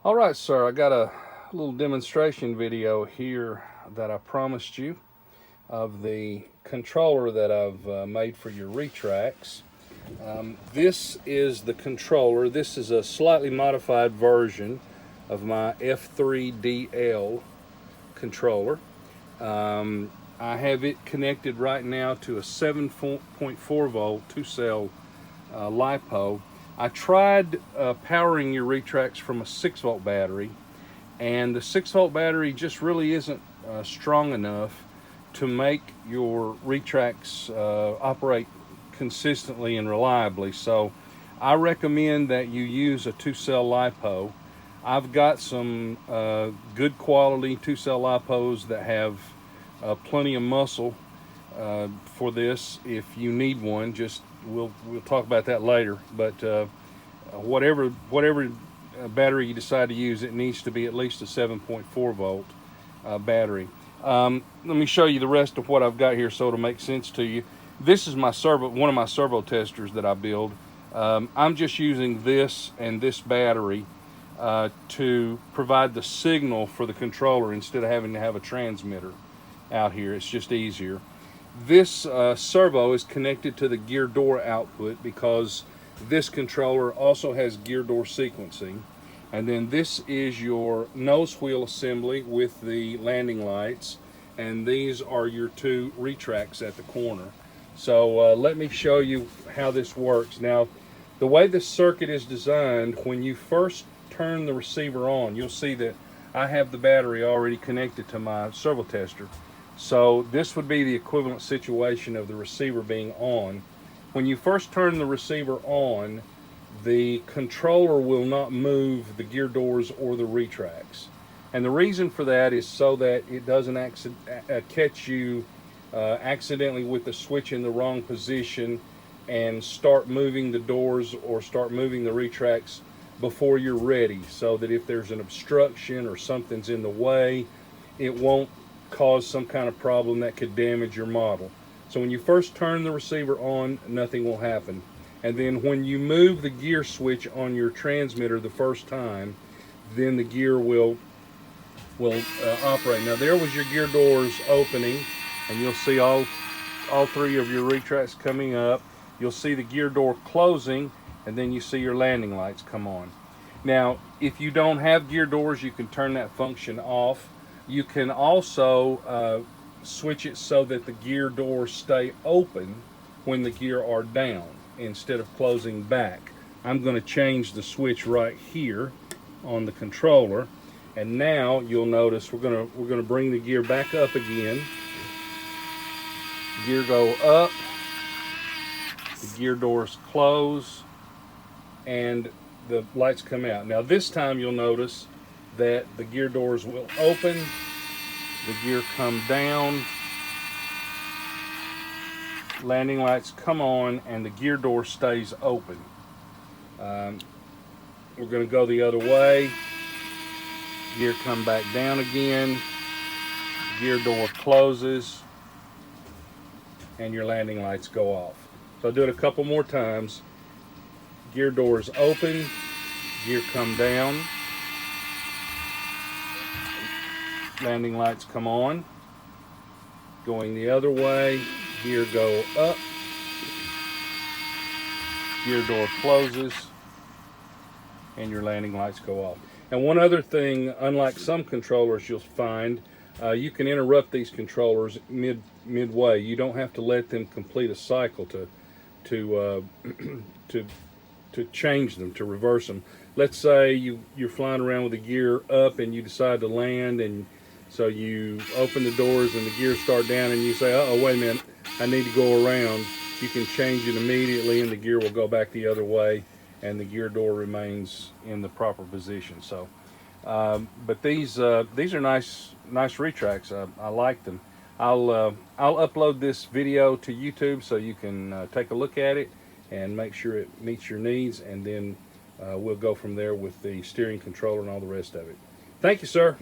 All right, sir, I got a little demonstration video here that I promised you of the controller that I've made for your Retracts. This is the controller. This is a slightly modified version of my F3DL controller. I have it connected right now to a 7.4 volt 2-cell LiPo. I tried powering your Retracts from a 6-volt battery, and the 6-volt battery just really isn't strong enough to make your Retracts operate consistently and reliably. So I recommend that you use a 2-cell LiPo. I've got some good quality 2-cell LiPos that have plenty of muscle for this. If you need one, just we'll talk about that later. But whatever battery you decide to use, it needs to be at least a 7.4 volt battery. Let me show you the rest of what I've got here so it'll make sense to you. This is my one of my servo testers that I build. I'm just using this and this battery to provide the signal for the controller instead of having to have a transmitter out here. It's just easier. This servo is connected to the gear door output because this controller also has gear door sequencing. And then this is your nose wheel assembly with the landing lights, and these are your two retracts at the corner. So let me show you how this works. Now, the way this circuit is designed, when you first turn the receiver on, you'll see that I have the battery already connected to my servo tester. So this would be the equivalent situation of the receiver being on. When you first turn the receiver on, the controller will not move the gear doors or the retracts. And the reason for that is so that it doesn't catch you accidentally with the switch in the wrong position and start moving the doors or start moving the retracts before you're ready, so that if there's an obstruction or something's in the way, it won't cause some kind of problem that could damage your model. So when you first turn the receiver on, nothing will happen. And then when you move the gear switch on your transmitter the first time, then the gear will operate. Now there was your gear doors opening, and you'll see all three of your retracts coming up. You'll see the gear door closing, and then you see your landing lights come on. Now, if you don't have gear doors, you can turn that function off. You can also switch it so that the gear doors stay open when the gear are down instead of closing back. I'm going to change the switch right here on the controller, and now you'll notice we're going to bring the gear back up again. Gear go up, the gear doors close, and the lights come out. Now this time you'll notice that the gear doors will open, the gear come down, landing lights come on, and the gear door stays open. We're going to go the other way. Gear come back down again, gear door closes, and your landing lights go off. So I'll do it a couple more times. Gear doors open, gear come down, landing lights come on. Going the other way, gear go up, gear door closes, and your landing lights go off. And one other thing, unlike some controllers you'll find, you can interrupt these controllers midway. You don't have to let them complete a cycle to change them, to reverse them. Let's say you're flying around with the gear up and you decide to land, and so you open the doors and the gears start down, and you say, oh, wait a minute, I need to go around. You can change it immediately, and the gear will go back the other way, and the gear door remains in the proper position. So, but these are nice retracts. I like them. I'll upload this video to YouTube so you can take a look at it and make sure it meets your needs, and then we'll go from there with the steering controller and all the rest of it. Thank you, sir.